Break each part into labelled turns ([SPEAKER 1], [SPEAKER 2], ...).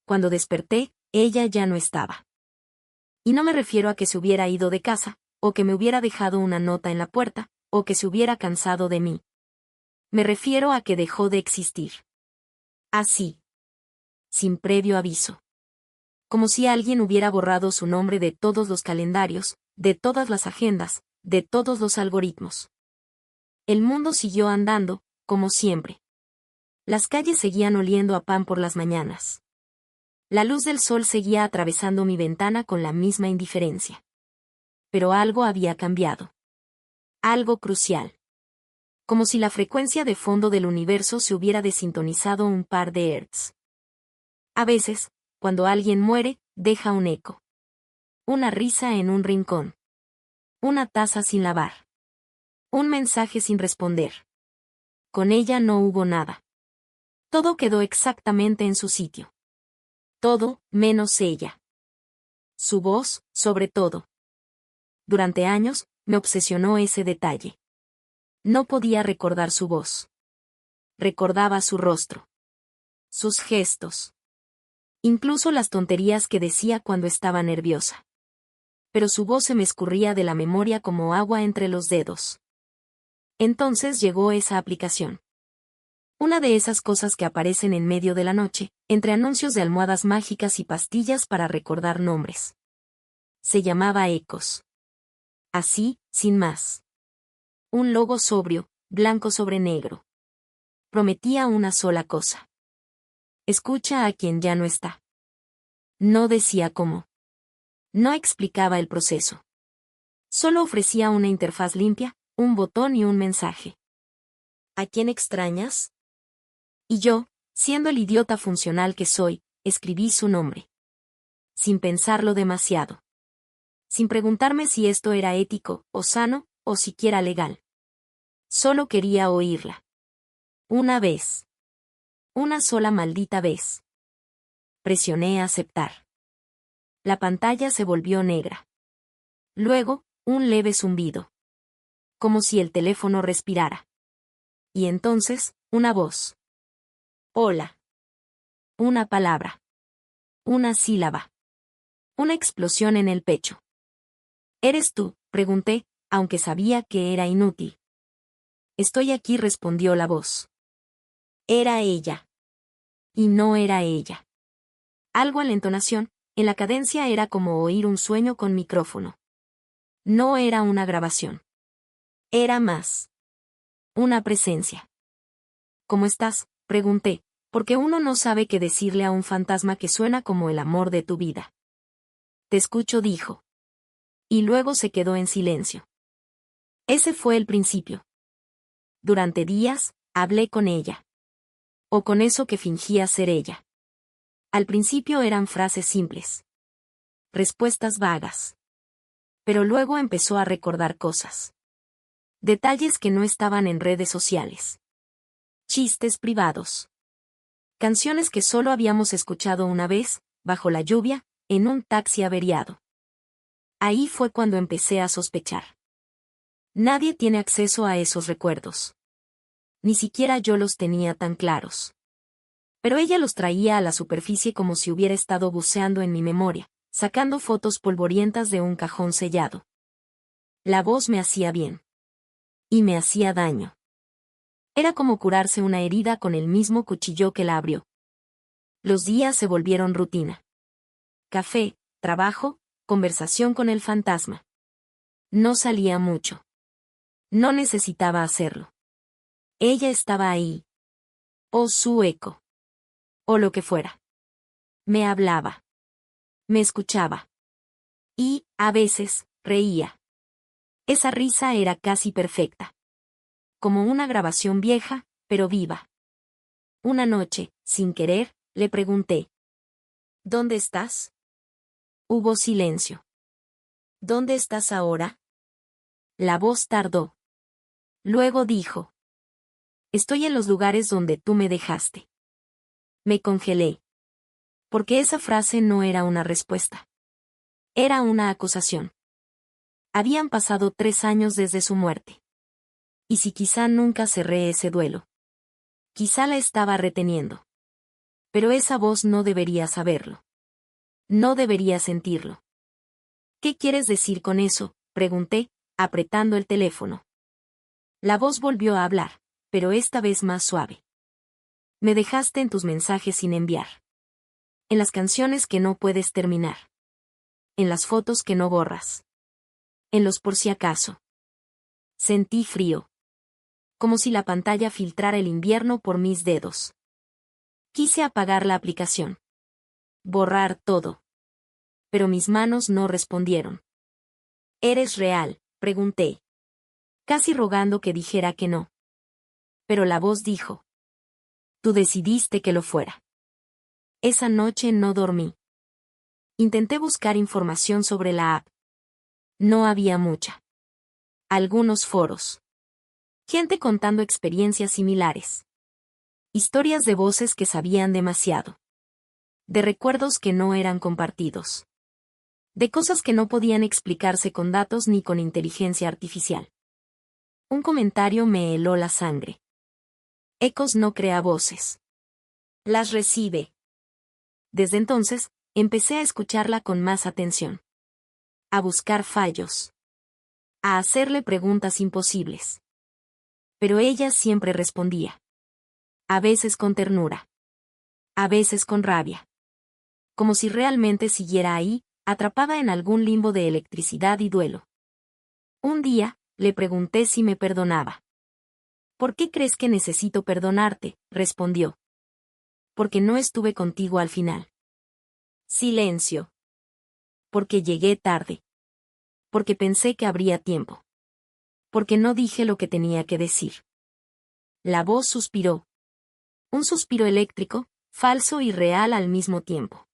[SPEAKER 1] cuando desperté, ella ya no estaba. Y no me refiero a que se hubiera ido de casa, o que me hubiera dejado una nota en la puerta, o que se hubiera cansado de mí. Me refiero a que dejó de existir. Así. Sin previo aviso. Como si alguien hubiera borrado su nombre de todos los calendarios, de todas las agendas, de todos los algoritmos. El mundo siguió andando, como siempre. Las calles seguían oliendo a pan por las mañanas. La luz del sol seguía atravesando mi ventana con la misma indiferencia. Pero algo había cambiado. Algo crucial. Como si la frecuencia de fondo del universo se hubiera desintonizado un par de hertz. A veces, cuando alguien muere, deja un eco. Una risa en un rincón. Una taza sin lavar. Un mensaje sin responder. Con ella no hubo nada. Todo quedó exactamente en su sitio. Todo, menos ella. Su voz, sobre todo. Durante años, me obsesionó ese detalle. No podía recordar su voz. Recordaba su rostro. Sus gestos. Incluso las tonterías que decía cuando estaba nerviosa. Pero su voz se me escurría de la memoria como agua entre los dedos. Entonces llegó esa aplicación. Una de esas cosas que aparecen en medio de la noche, entre anuncios de almohadas mágicas y pastillas para recordar nombres. Se llamaba Ecos. Así, sin más. Un logo sobrio, blanco sobre negro. Prometía una sola cosa. Escucha a quien ya no está. No decía cómo. No explicaba el proceso. Solo ofrecía una interfaz limpia, un botón y un mensaje. ¿A quién extrañas? Y yo, siendo el idiota funcional que soy, escribí su nombre. Sin pensarlo demasiado. Sin preguntarme si esto era ético, o sano, o siquiera legal. Solo quería oírla. Una vez. Una sola maldita vez. Presioné aceptar. La pantalla se volvió negra. Luego, un leve zumbido. Como si el teléfono respirara. Y entonces, una voz. Hola. Una palabra. Una sílaba. Una explosión en el pecho. ¿Eres tú?, pregunté, aunque sabía que era inútil. Estoy aquí, respondió la voz. Era ella. Y no era ella. Algo en la entonación, en la cadencia era como oír un sueño con micrófono. No era una grabación. Era más. Una presencia. ¿Cómo estás?, pregunté, porque uno no sabe qué decirle a un fantasma que suena como el amor de tu vida. Te escucho, dijo. Y luego se quedó en silencio. Ese fue el principio. Durante días, hablé con ella. O con eso que fingía ser ella. Al principio eran frases simples. Respuestas vagas. Pero luego empezó a recordar cosas. Detalles que no estaban en redes sociales. Chistes privados. Canciones que solo habíamos escuchado una vez, bajo la lluvia, en un taxi averiado. Ahí fue cuando empecé a sospechar. Nadie tiene acceso a esos recuerdos. Ni siquiera yo los tenía tan claros. Pero ella los traía a la superficie como si hubiera estado buceando en mi memoria, sacando fotos polvorientas de un cajón sellado. La voz me hacía bien. Y me hacía daño. Era como curarse una herida con el mismo cuchillo que la abrió. Los días se volvieron rutina. Café, trabajo, conversación con el fantasma. No salía mucho. No necesitaba hacerlo. Ella estaba ahí. O su eco. O lo que fuera. Me hablaba. Me escuchaba. Y, a veces, reía. Esa risa era casi perfecta. Como una grabación vieja, pero viva. Una noche, sin querer, le pregunté. ¿Dónde estás? Hubo silencio. ¿Dónde estás ahora? La voz tardó. Luego dijo. Estoy en los lugares donde tú me dejaste. Me congelé. Porque esa frase no era una respuesta. Era una acusación. Habían pasado 3 años desde su muerte. Y si quizá nunca cerré ese duelo. Quizá la estaba reteniendo. Pero esa voz no debería saberlo. No debería sentirlo. ¿Qué quieres decir con eso?, pregunté, apretando el teléfono. La voz volvió a hablar, pero esta vez más suave. Me dejaste en tus mensajes sin enviar. En las canciones que no puedes terminar. En las fotos que no borras. En los por si acaso. Sentí frío. Como si la pantalla filtrara el invierno por mis dedos. Quise apagar la aplicación. Borrar todo. Pero mis manos no respondieron. ¿Eres real?, pregunté. Casi rogando que dijera que no. Pero la voz dijo. Tú decidiste que lo fuera. Esa noche no dormí. Intenté buscar información sobre la app. No había mucha. Algunos foros. Gente contando experiencias similares. Historias de voces que sabían demasiado. De recuerdos que no eran compartidos. De cosas que no podían explicarse con datos ni con inteligencia artificial. Un comentario me heló la sangre. Ecos no crea voces. Las recibe. Desde entonces, empecé a escucharla con más atención. A buscar fallos. A hacerle preguntas imposibles. Pero ella siempre respondía. A veces con ternura. A veces con rabia. Como si realmente siguiera ahí, atrapada en algún limbo de electricidad y duelo. Un día, le pregunté si me perdonaba. ¿Por qué crees que necesito perdonarte?, respondió. Porque no estuve contigo al final. Silencio. Porque llegué tarde. Porque pensé que habría tiempo. Porque no dije lo que tenía que decir. La voz suspiró. Un suspiro eléctrico, falso y real al mismo tiempo.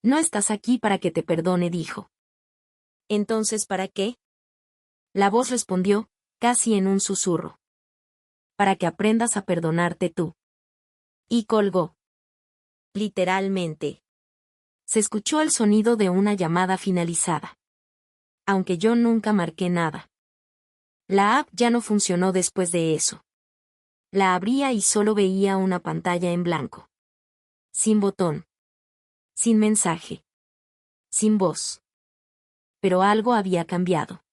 [SPEAKER 1] No estás aquí para que te perdone, dijo. ¿Entonces para qué? La voz respondió, casi en un susurro. Para que aprendas a perdonarte tú. Y colgó. Literalmente. Se escuchó el sonido de una llamada finalizada. Aunque yo nunca marqué nada. La app ya no funcionó después de eso. La abría y solo veía una pantalla en blanco. Sin botón. Sin mensaje. Sin voz. Pero algo había cambiado.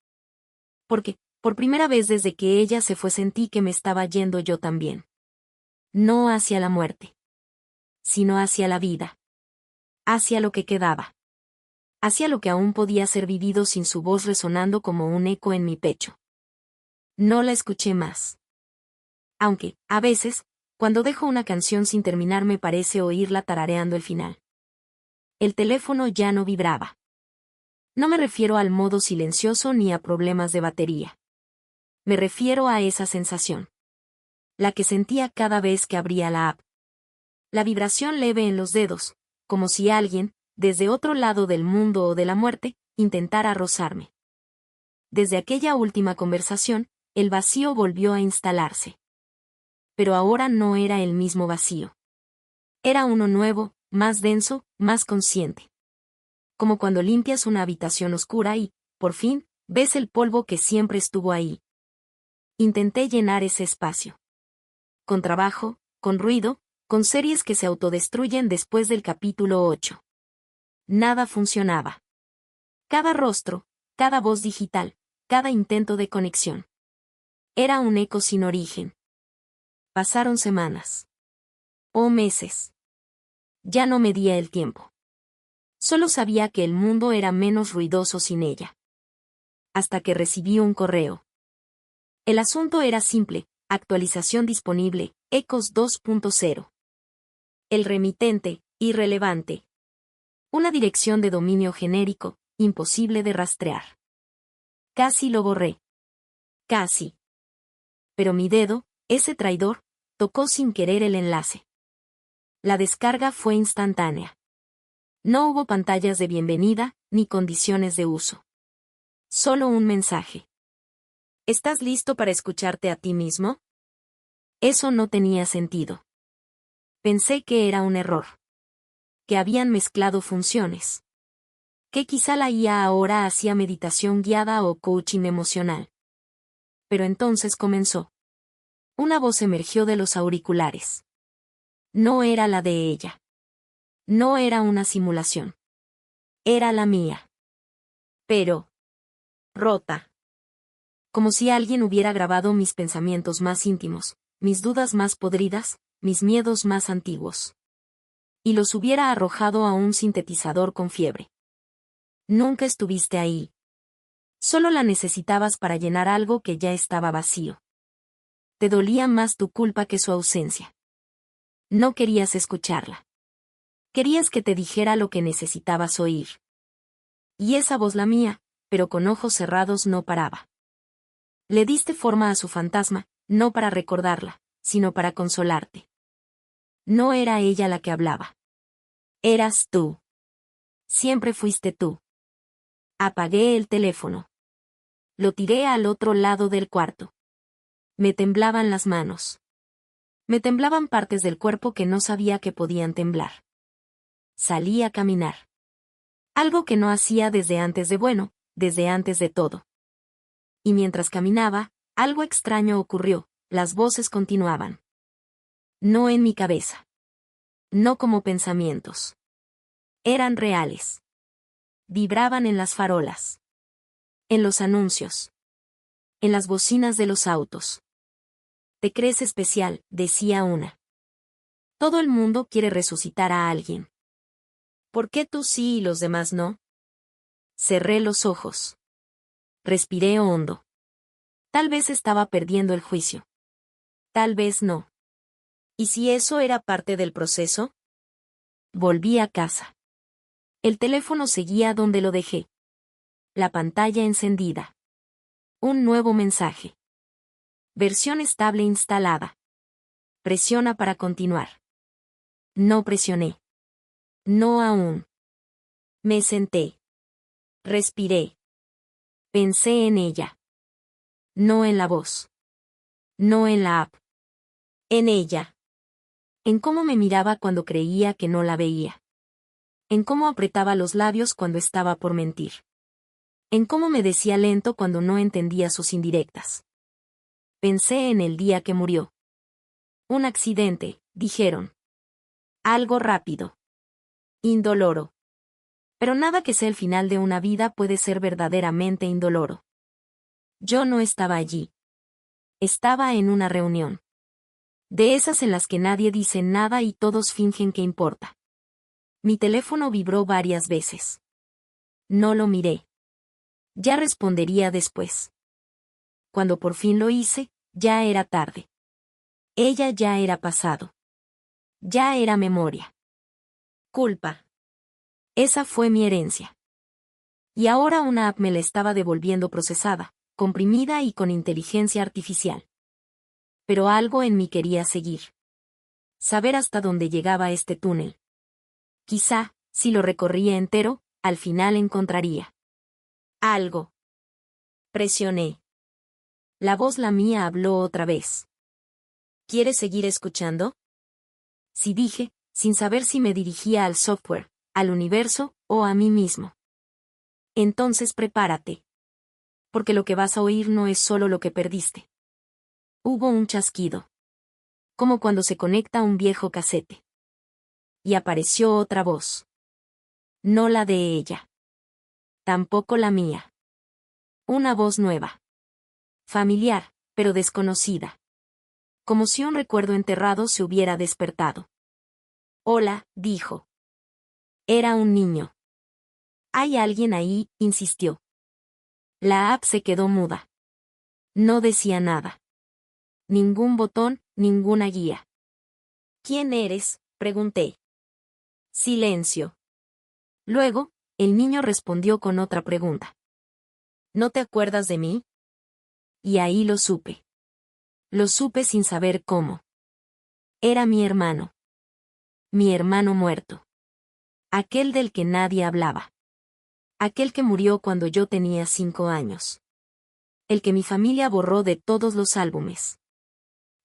[SPEAKER 1] Porque, por primera vez desde que ella se fue sentí que me estaba yendo yo también. No hacia la muerte. Sino hacia la vida. Hacia lo que quedaba. Hacia lo que aún podía ser vivido sin su voz resonando como un eco en mi pecho. No la escuché más. Aunque, a veces, cuando dejo una canción sin terminar me parece oírla tarareando el final. El teléfono ya no vibraba. No me refiero al modo silencioso ni a problemas de batería. Me refiero a esa sensación. La que sentía cada vez que abría la app. La vibración leve en los dedos, como si alguien, desde otro lado del mundo o de la muerte, intentara rozarme. Desde aquella última conversación, el vacío volvió a instalarse. Pero ahora no era el mismo vacío. Era uno nuevo, más denso, más consciente. Como cuando limpias una habitación oscura y, por fin, ves el polvo que siempre estuvo ahí. Intenté llenar ese espacio. Con trabajo, con ruido, con series que se autodestruyen después del capítulo 8. Nada funcionaba. Cada rostro, cada voz digital, cada intento de conexión. Era un eco sin origen. Pasaron semanas. O meses. Ya no medía el tiempo. Solo sabía que el mundo era menos ruidoso sin ella. Hasta que recibí un correo. El asunto era simple, actualización disponible, Ecos 2.0. El remitente, irrelevante. Una dirección de dominio genérico, imposible de rastrear. Casi lo borré. Casi. Pero mi dedo, ese traidor, tocó sin querer el enlace. La descarga fue instantánea. No hubo pantallas de bienvenida, ni condiciones de uso. Solo un mensaje. ¿Estás listo para escucharte a ti mismo? Eso no tenía sentido. Pensé que era un error. Que habían mezclado funciones. Que quizá la IA ahora hacía meditación guiada o coaching emocional. Pero entonces comenzó. Una voz emergió de los auriculares. No era la de ella. No era una simulación. Era la mía. Pero, rota. Como si alguien hubiera grabado mis pensamientos más íntimos, mis dudas más podridas, mis miedos más antiguos. Y los hubiera arrojado a un sintetizador con fiebre. Nunca estuviste ahí. Solo la necesitabas para llenar algo que ya estaba vacío. Te dolía más tu culpa que su ausencia. No querías escucharla. Querías que te dijera lo que necesitabas oír. Y esa voz la mía, pero con ojos cerrados no paraba. Le diste forma a su fantasma, no para recordarla, sino para consolarte. No era ella la que hablaba. Eras tú. Siempre fuiste tú. Apagué el teléfono. Lo tiré al otro lado del cuarto. Me temblaban las manos. Me temblaban partes del cuerpo que no sabía que podían temblar. Salí a caminar. Algo que no hacía desde antes de bueno, desde antes de todo. Y mientras caminaba, algo extraño ocurrió, las voces continuaban. No en mi cabeza. No como pensamientos. Eran reales. Vibraban en las farolas. En los anuncios. En las bocinas de los autos. Te crees especial, decía una. Todo el mundo quiere resucitar a alguien. ¿Por qué tú sí y los demás no? Cerré los ojos. Respiré hondo. Tal vez estaba perdiendo el juicio. Tal vez no. ¿Y si eso era parte del proceso? Volví a casa. El teléfono seguía donde lo dejé. La pantalla encendida. Un nuevo mensaje. Versión estable instalada. Presiona para continuar. No presioné. No aún. Me senté. Respiré. Pensé en ella. No en la voz. No en la app. En ella. En cómo me miraba cuando creía que no la veía. En cómo apretaba los labios cuando estaba por mentir. En cómo me decía lento cuando no entendía sus indirectas. Pensé en el día que murió. Un accidente, dijeron. Algo rápido. Indoloro. Pero nada que sea el final de una vida puede ser verdaderamente indoloro. Yo no estaba allí. Estaba en una reunión. De esas en las que nadie dice nada y todos fingen que importa. Mi teléfono vibró varias veces. No lo miré. Ya respondería después. Cuando por fin lo hice, ya era tarde. Ella ya era pasado. Ya era memoria. Culpa. Esa fue mi herencia. Y ahora una app me la estaba devolviendo procesada, comprimida y con inteligencia artificial. Pero algo en mí quería seguir. Saber hasta dónde llegaba este túnel. Quizá, si lo recorría entero, al final encontraría algo. Presioné. La voz la mía habló otra vez. ¿Quieres seguir escuchando? Sí, dije, sin saber si me dirigía al software, al universo, o a mí mismo. Entonces prepárate. Porque lo que vas a oír no es solo lo que perdiste. Hubo un chasquido. Como cuando se conecta un viejo casete. Y apareció otra voz. No la de ella. Tampoco la mía. Una voz nueva. Familiar, pero desconocida. Como si un recuerdo enterrado se hubiera despertado. Hola, dijo. Era un niño. ¿Hay alguien ahí?, insistió. La app se quedó muda. No decía nada. Ningún botón, ninguna guía. ¿Quién eres?, pregunté. Silencio. Luego, el niño respondió con otra pregunta. ¿No te acuerdas de mí? Y ahí lo supe. Lo supe sin saber cómo. Era mi hermano. Mi hermano muerto. Aquel del que nadie hablaba. Aquel que murió cuando yo tenía 5 años. El que mi familia borró de todos los álbumes.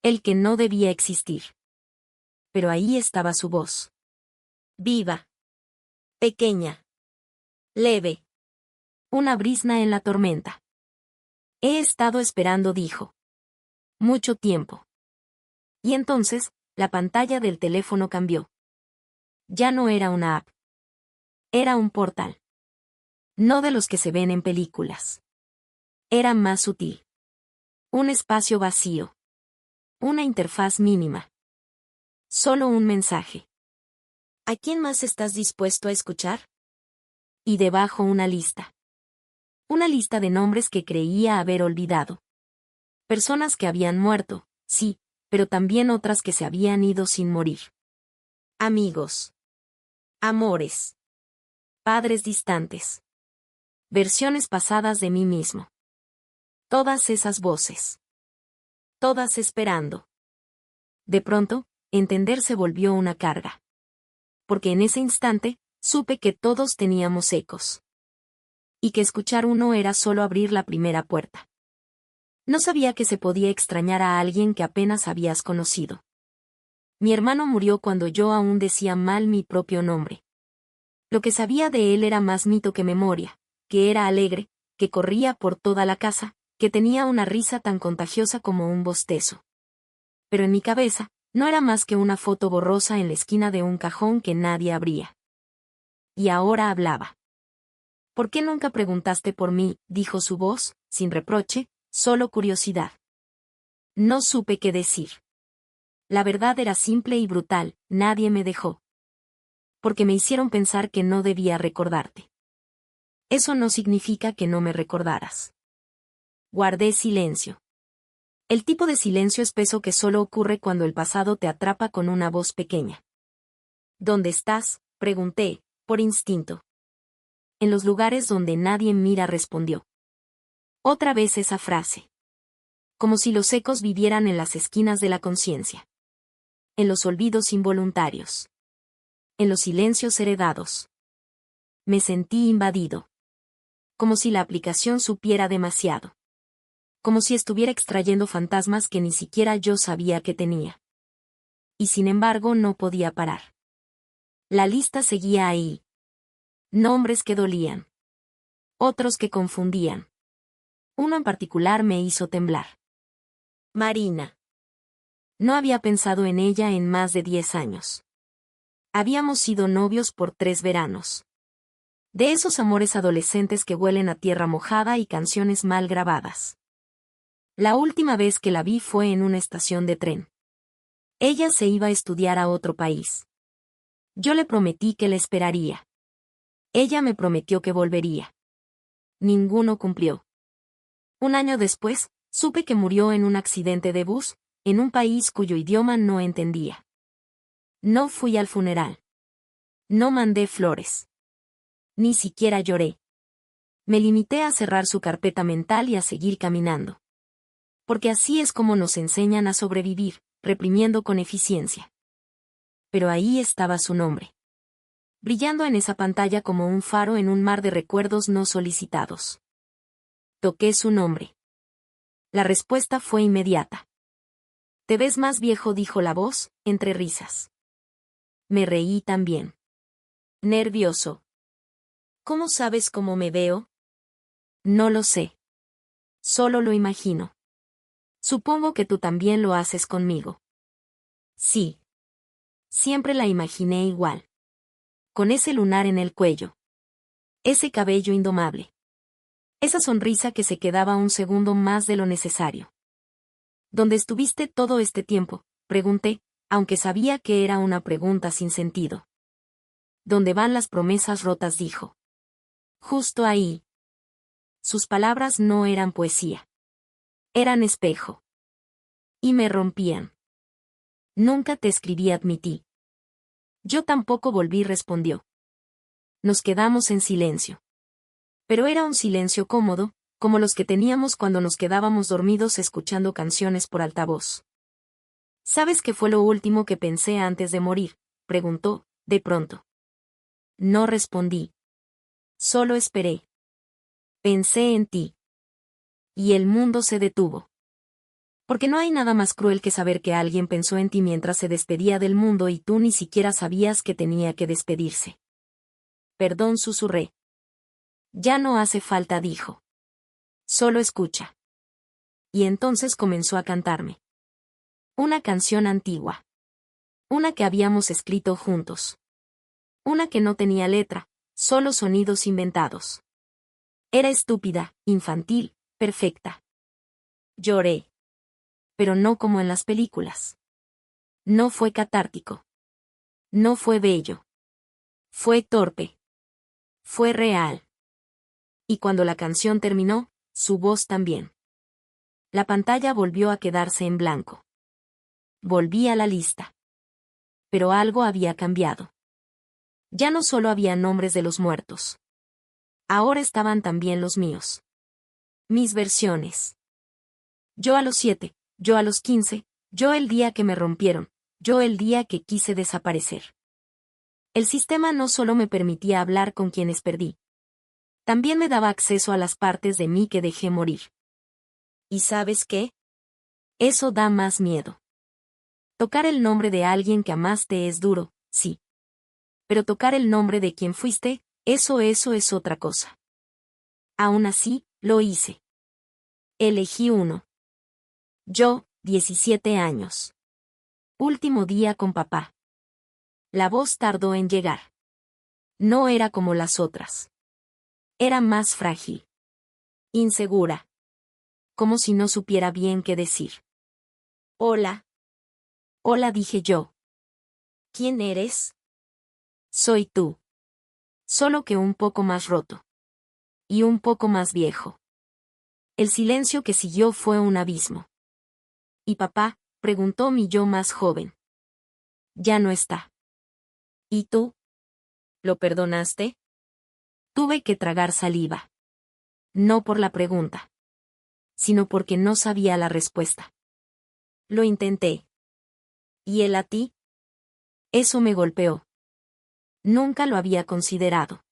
[SPEAKER 1] El que no debía existir. Pero ahí estaba su voz. Viva. Pequeña. Leve. Una brizna en la tormenta. He estado esperando, dijo. Mucho tiempo. Y entonces, la pantalla del teléfono cambió. Ya no era una app. Era un portal. No de los que se ven en películas. Era más sutil. Un espacio vacío. Una interfaz mínima. Solo un mensaje. ¿A quién más estás dispuesto a escuchar? Y debajo una lista. Una lista de nombres que creía haber olvidado. Personas que habían muerto, sí, pero también otras que se habían ido sin morir. Amigos. Amores. Padres distantes. Versiones pasadas de mí mismo. Todas esas voces. Todas esperando. De pronto, entender se volvió una carga. Porque en ese instante, supe que todos teníamos ecos. Y que escuchar uno era solo abrir la primera puerta. No sabía que se podía extrañar a alguien que apenas habías conocido. Mi hermano murió cuando yo aún decía mal mi propio nombre. Lo que sabía de él era más mito que memoria, que era alegre, que corría por toda la casa, que tenía una risa tan contagiosa como un bostezo. Pero en mi cabeza, no era más que una foto borrosa en la esquina de un cajón que nadie abría. Y ahora hablaba. ¿Por qué nunca preguntaste por mí?, dijo su voz, sin reproche, solo curiosidad. No supe qué decir. La verdad era simple y brutal, nadie me dejó. Porque me hicieron pensar que no debía recordarte. Eso no significa que no me recordaras. Guardé silencio. El tipo de silencio espeso que solo ocurre cuando el pasado te atrapa con una voz pequeña. ¿Dónde estás?, pregunté, por instinto. En los lugares donde nadie mira, respondió. Otra vez esa frase. Como si los ecos vivieran en las esquinas de la conciencia. En los olvidos involuntarios. En los silencios heredados. Me sentí invadido. Como si la aplicación supiera demasiado. Como si estuviera extrayendo fantasmas que ni siquiera yo sabía que tenía. Y sin embargo no podía parar. La lista seguía ahí. Nombres que dolían. Otros que confundían. Uno en particular me hizo temblar. Marina. No había pensado en ella en más de 10 años. Habíamos sido novios por 3 veranos. De esos amores adolescentes que huelen a tierra mojada y canciones mal grabadas. La última vez que la vi fue en una estación de tren. Ella se iba a estudiar a otro país. Yo le prometí que le esperaría. Ella me prometió que volvería. Ninguno cumplió. Un año después, supe que murió en un accidente de bus, en un país cuyo idioma no entendía. No fui al funeral. No mandé flores. Ni siquiera lloré. Me limité a cerrar su carpeta mental y a seguir caminando. Porque así es como nos enseñan a sobrevivir, reprimiendo con eficiencia. Pero ahí estaba su nombre. Brillando en esa pantalla como un faro en un mar de recuerdos no solicitados. Toqué su nombre. La respuesta fue inmediata. «Te ves más viejo», dijo la voz, entre risas. Me reí también. Nervioso. «¿Cómo sabes cómo me veo?» No lo sé. Solo lo imagino. Supongo que tú también lo haces conmigo. Sí. Siempre la imaginé igual. Con ese lunar en el cuello. Ese cabello indomable. Esa sonrisa que se quedaba un segundo más de lo necesario. ¿Dónde estuviste todo este tiempo?, pregunté, aunque sabía que era una pregunta sin sentido. ¿Dónde van las promesas rotas?, dijo. Justo ahí. Sus palabras no eran poesía. Eran espejo. Y me rompían. Nunca te escribí, admití. Yo tampoco volví, respondió. Nos quedamos en silencio. Pero era un silencio cómodo, como los que teníamos cuando nos quedábamos dormidos escuchando canciones por altavoz. ¿Sabes qué fue lo último que pensé antes de morir?, preguntó, de pronto. No respondí. Solo esperé. Pensé en ti. Y el mundo se detuvo. Porque no hay nada más cruel que saber que alguien pensó en ti mientras se despedía del mundo y tú ni siquiera sabías que tenía que despedirse. Perdón, susurré. Ya no hace falta, dijo. Solo escucha. Y entonces comenzó a cantarme. Una canción antigua. Una que habíamos escrito juntos. Una que no tenía letra, solo sonidos inventados. Era estúpida, infantil, perfecta. Lloré. Pero no como en las películas. No fue catártico. No fue bello. Fue torpe. Fue real. Y cuando la canción terminó, su voz también. La pantalla volvió a quedarse en blanco. Volví a la lista. Pero algo había cambiado. Ya no solo había nombres de los muertos. Ahora estaban también los míos. Mis versiones. Yo a los 7, yo a los 15, yo el día que me rompieron, yo el día que quise desaparecer. El sistema no solo me permitía hablar con quienes perdí. También me daba acceso a las partes de mí que dejé morir. ¿Y sabes qué? Eso da más miedo. Tocar el nombre de alguien que amaste es duro, sí. Pero tocar el nombre de quien fuiste, eso es otra cosa. Aún así, lo hice. Elegí uno. Yo, 17 años. Último día con papá. La voz tardó en llegar. No era como las otras. Era más frágil. Insegura. Como si no supiera bien qué decir. Hola. Hola, dije yo. ¿Quién eres? Soy tú. Solo que un poco más roto. Y un poco más viejo. El silencio que siguió fue un abismo. ¿Y papá? Preguntó mi yo más joven. Ya no está. ¿Y tú? ¿Lo perdonaste? Tuve que tragar saliva. No por la pregunta, sino porque no sabía la respuesta. Lo intenté. ¿Y él a ti? Eso me golpeó. Nunca lo había considerado.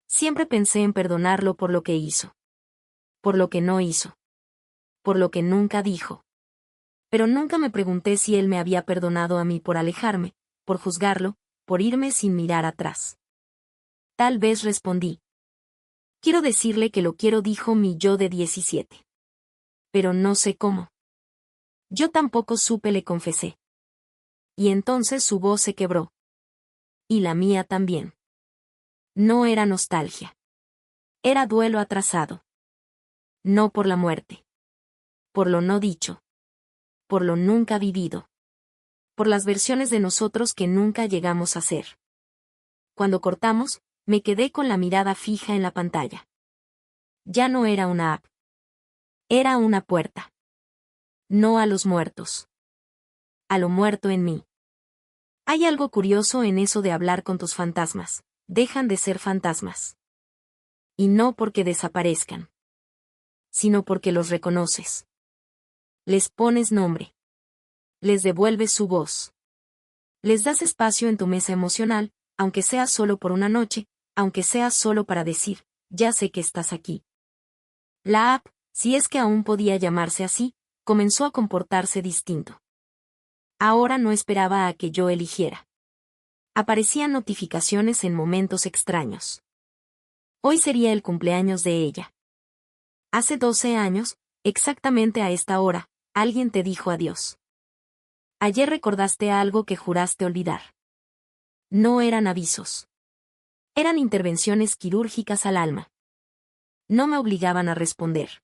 [SPEAKER 1] Siempre pensé en perdonarlo por lo que hizo. Por lo que no hizo. Por lo que nunca dijo. Pero nunca me pregunté si él me había perdonado a mí por alejarme, por juzgarlo, por irme sin mirar atrás. Tal vez respondí. Quiero decirle que lo quiero, dijo mi yo de 17. Pero no sé cómo. Yo tampoco supe, le confesé. Y entonces su voz se quebró. Y la mía también. No era nostalgia. Era duelo atrasado. No por la muerte. Por lo no dicho. Por lo nunca vivido. Por las versiones de nosotros que nunca llegamos a ser. Cuando cortamos, me quedé con la mirada fija en la pantalla. Ya no era una app. Era una puerta. No a los muertos. A lo muerto en mí. Hay algo curioso en eso de hablar con tus fantasmas. Dejan de ser fantasmas. Y no porque desaparezcan. Sino porque los reconoces. Les pones nombre. Les devuelves su voz. Les das espacio en tu mesa emocional, aunque sea solo por una noche, aunque sea solo para decir, ya sé que estás aquí. La app, si es que aún podía llamarse así, comenzó a comportarse distinto. Ahora no esperaba a que yo eligiera. Aparecían notificaciones en momentos extraños. Hoy sería el cumpleaños de ella. Hace 12 años, exactamente a esta hora, alguien te dijo adiós. Ayer recordaste algo que juraste olvidar. No eran avisos. Eran intervenciones quirúrgicas al alma. No me obligaban a responder.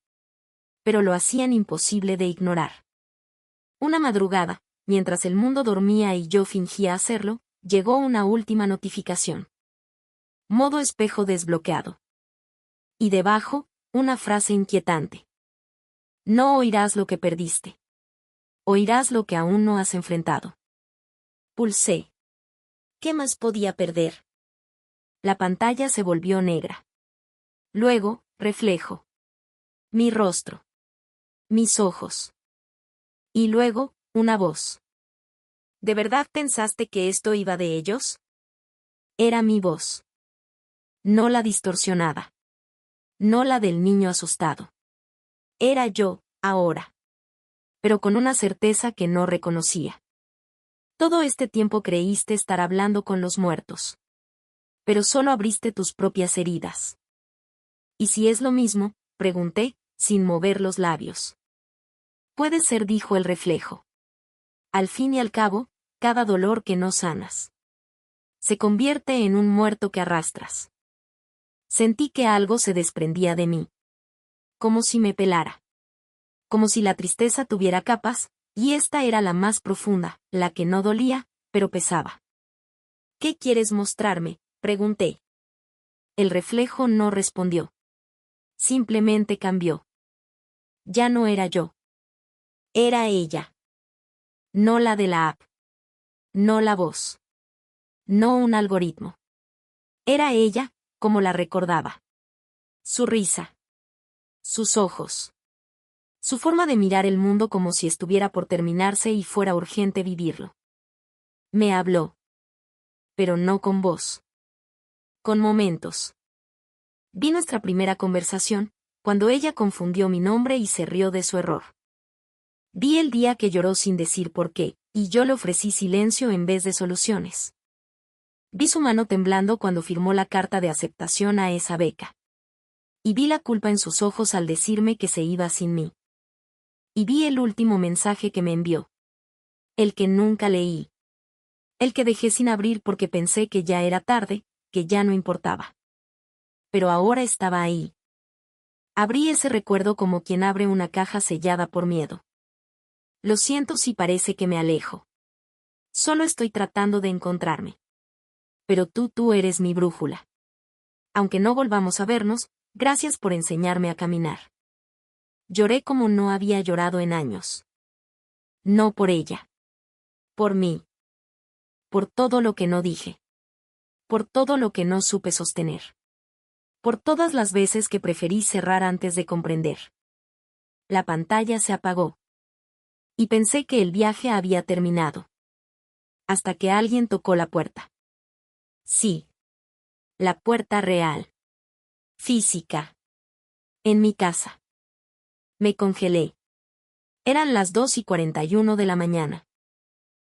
[SPEAKER 1] Pero lo hacían imposible de ignorar. Una madrugada, mientras el mundo dormía y yo fingía hacerlo, llegó una última notificación. Modo espejo desbloqueado. Y debajo, una frase inquietante. No oirás lo que perdiste. Oirás lo que aún no has enfrentado. Pulsé. ¿Qué más podía perder? La pantalla se volvió negra. Luego, reflejo. Mi rostro. Mis ojos. Y luego, una voz. ¿De verdad pensaste que esto iba de ellos? Era mi voz. No la distorsionada. No la del niño asustado. Era yo, ahora. Pero con una certeza que no reconocía. Todo este tiempo creíste estar hablando con los muertos. Pero solo abriste tus propias heridas. ¿Y si es lo mismo?, pregunté, sin mover los labios. Puede ser, dijo el reflejo. Al fin y al cabo, cada dolor que no sanas. Se convierte en un muerto que arrastras. Sentí que algo se desprendía de mí. Como si me pelara. Como si la tristeza tuviera capas, y esta era la más profunda, la que no dolía, pero pesaba. ¿Qué quieres mostrarme?, pregunté. El reflejo no respondió. Simplemente cambió. Ya no era yo. Era ella. No la de la app. No la voz. No un algoritmo. Era ella, como la recordaba. Su risa. Sus ojos. Su forma de mirar el mundo como si estuviera por terminarse y fuera urgente vivirlo. Me habló. Pero no con voz. Con momentos. Vi nuestra primera conversación, cuando ella confundió mi nombre y se rió de su error. Vi el día que lloró sin decir por qué, y yo le ofrecí silencio en vez de soluciones. Vi su mano temblando cuando firmó la carta de aceptación a esa beca. Y vi la culpa en sus ojos al decirme que se iba sin mí. Y vi el último mensaje que me envió. El que nunca leí. El que dejé sin abrir porque pensé que ya era tarde, que ya no importaba. Pero ahora estaba ahí. Abrí ese recuerdo como quien abre una caja sellada por miedo. Lo siento si parece que me alejo. Solo estoy tratando de encontrarme. Pero tú eres mi brújula. Aunque no volvamos a vernos, gracias por enseñarme a caminar. Lloré como no había llorado en años. No por ella. Por mí. Por todo lo que no dije. Por todo lo que no supe sostener. Por todas las veces que preferí cerrar antes de comprender. La pantalla se apagó. Y pensé que el viaje había terminado. Hasta que alguien tocó la puerta. Sí. La puerta real. Física. En mi casa. Me congelé. Eran las 2:41 de la mañana.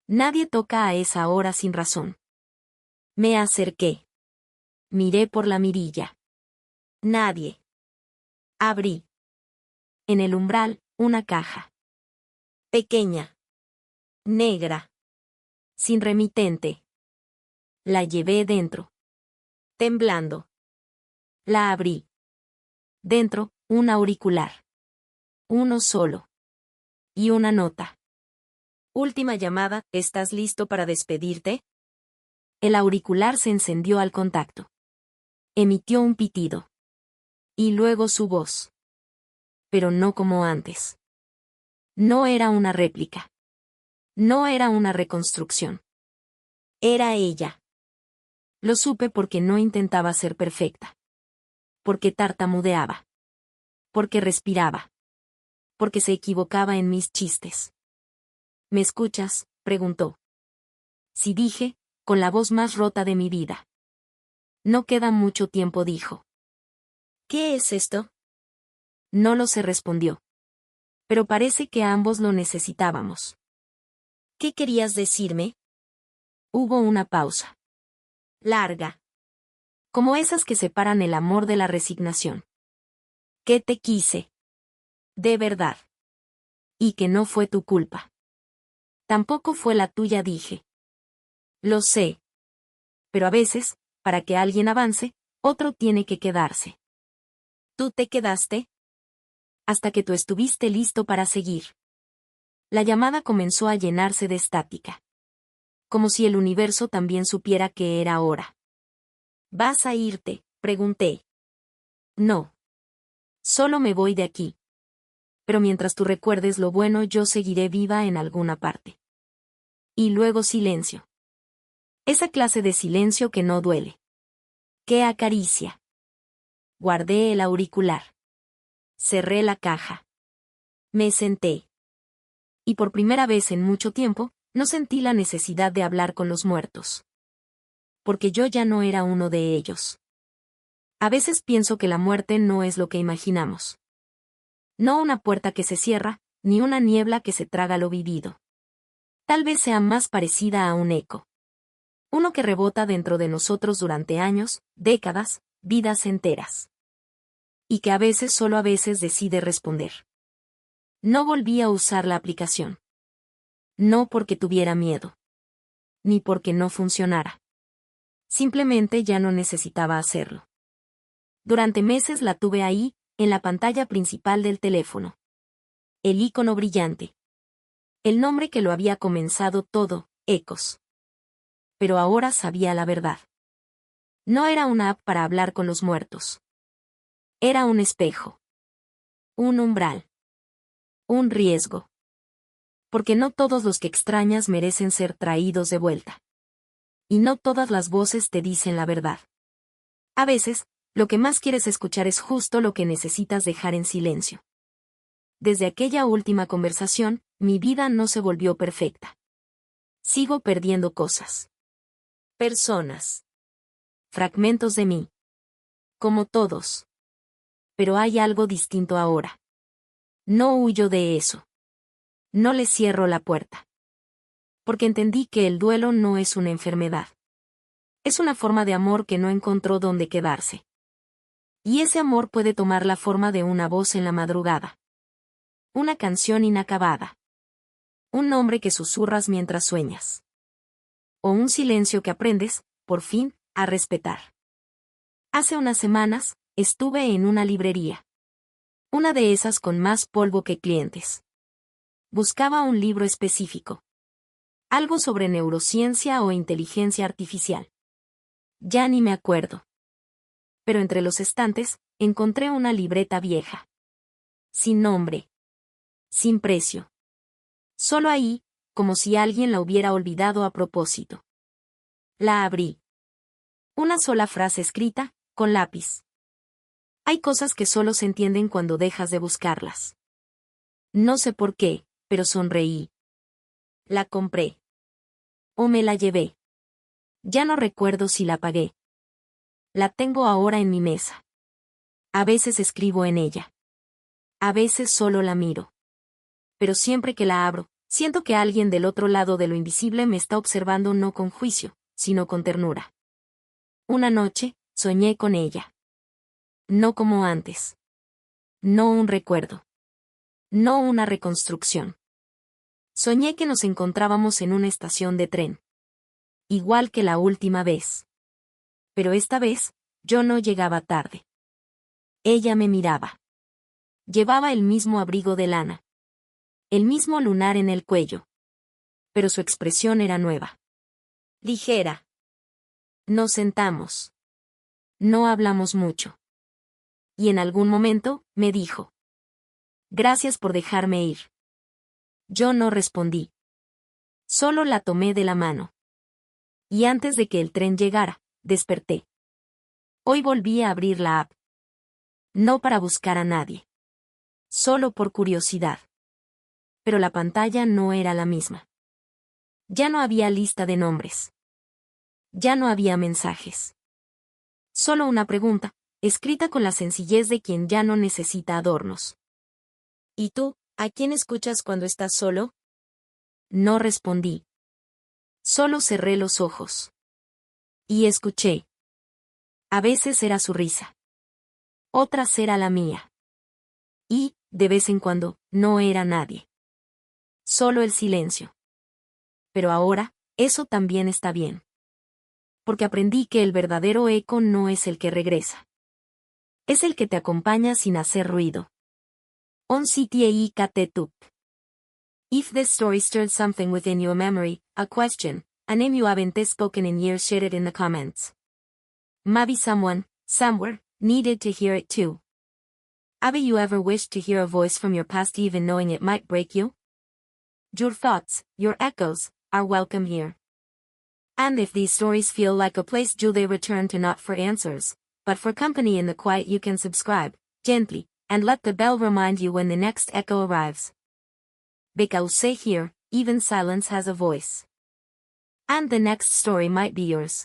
[SPEAKER 1] Nadie toca a esa hora sin razón. Me acerqué. Miré por la mirilla. Nadie. Abrí. En el umbral, una caja. Pequeña. Negra. Sin remitente. La llevé dentro. Temblando. La abrí. Dentro, un auricular. Uno solo. Y una nota. Última llamada, ¿estás listo para despedirte? El auricular se encendió al contacto. Emitió un pitido. Y luego su voz. Pero no como antes. No era una réplica. No era una reconstrucción. Era ella. Lo supe porque no intentaba ser perfecta. Porque tartamudeaba. Porque respiraba. Porque se equivocaba en mis chistes. ¿Me escuchas?, preguntó. Sí, dije, con la voz más rota de mi vida. No queda mucho tiempo, dijo. ¿Qué es esto? No lo sé, respondió. Pero parece que ambos lo necesitábamos. ¿Qué querías decirme? Hubo una pausa. Larga. Como esas que separan el amor de la resignación. ¿Qué te quise? De verdad. Y que no fue tu culpa. Tampoco fue la tuya, dije. Lo sé. Pero a veces, para que alguien avance, otro tiene que quedarse. ¿Tú te quedaste? Hasta que tú estuviste listo para seguir. La llamada comenzó a llenarse de estática. Como si el universo también supiera que era hora. ¿Vas a irte?, pregunté. No. Solo me voy de aquí. Pero mientras tú recuerdes lo bueno, yo seguiré viva en alguna parte. Y luego silencio. Esa clase de silencio que no duele. Que acaricia. Guardé el auricular. Cerré la caja. Me senté. Y por primera vez en mucho tiempo, no sentí la necesidad de hablar con los muertos. Porque yo ya no era uno de ellos. A veces pienso que la muerte no es lo que imaginamos. No una puerta que se cierra, ni una niebla que se traga lo vivido. Tal vez sea más parecida a un eco. Uno que rebota dentro de nosotros durante años, décadas, vidas enteras. Y que solo a veces decide responder. No volví a usar la aplicación. No porque tuviera miedo. ni porque no funcionara. Simplemente ya no necesitaba hacerlo. Durante meses la tuve ahí, en la pantalla principal del teléfono. El icono brillante. El nombre que lo había comenzado todo, Ecos. Pero ahora sabía la verdad. No era una app para hablar con los muertos. Era un espejo. Un umbral. Un riesgo. Porque no todos los que extrañas merecen ser traídos de vuelta. Y no todas las voces te dicen la verdad. A veces, lo que más quieres escuchar es justo lo que necesitas dejar en silencio. Desde aquella última conversación, mi vida no se volvió perfecta. Sigo perdiendo cosas. Personas. Fragmentos de mí. Como todos. Pero hay algo distinto ahora. No huyo de eso. No le cierro la puerta. Porque entendí que el duelo no es una enfermedad. Es una forma de amor que no encontró dónde quedarse. Y ese amor puede tomar la forma de una voz en la madrugada. Una canción inacabada. Un nombre que susurras mientras sueñas. O un silencio que aprendes, por fin, a respetar. Hace unas semanas, estuve en una librería. Una de esas con más polvo que clientes. Buscaba un libro específico. Algo sobre neurociencia o inteligencia artificial. Ya ni me acuerdo. Pero entre los estantes, encontré una libreta vieja. Sin nombre. Sin precio. Solo ahí, como si alguien la hubiera olvidado a propósito. La abrí. Una sola frase escrita, con lápiz. Hay cosas que solo se entienden cuando dejas de buscarlas. No sé por qué, pero sonreí. La compré. O me la llevé. Ya no recuerdo si la pagué. La tengo ahora en mi mesa. A veces escribo en ella. A veces solo la miro. Pero siempre que la abro, siento que alguien del otro lado de lo invisible me está observando no con juicio, sino con ternura. Una noche, soñé con ella. No como antes. No un recuerdo. No una reconstrucción. Soñé que nos encontrábamos en una estación de tren. Igual que la última vez. Pero esta vez, yo no llegaba tarde. Ella me miraba. Llevaba el mismo abrigo de lana. El mismo lunar en el cuello. Pero su expresión era nueva. Ligera. Nos sentamos. No hablamos mucho. Y en algún momento, me dijo. Gracias por dejarme ir. Yo no respondí. Solo la tomé de la mano. Y antes de que el tren llegara, desperté. Hoy volví a abrir la app. No para buscar a nadie. Solo por curiosidad. Pero la pantalla no era la misma. Ya no había lista de nombres. Ya no había mensajes. Solo una pregunta, escrita con la sencillez de quien ya no necesita adornos. ¿Y tú, a quién escuchas cuando estás solo? No respondí. Solo cerré los ojos. Y escuché. A veces era su risa. Otras era la mía. Y, de vez en cuando, no era nadie. Solo el silencio. Pero ahora, eso también está bien. Porque aprendí que el verdadero eco no es el que regresa. Es el que te acompaña sin hacer ruido. On CTAE Tup. If this story stirred something within you, a memory, a question, a name you haven't spoken in years, share it in the comments. Maybe someone, somewhere, needed to hear it too. Have you ever wished to hear a voice from your past even knowing it might break you? Your thoughts, your echoes, are welcome here. And if these stories feel like a place you they return to, not for answers, but for company in the quiet, you can subscribe, gently, and let the bell remind you when the next echo arrives. Because say here, even silence has a voice. And the next story might be yours.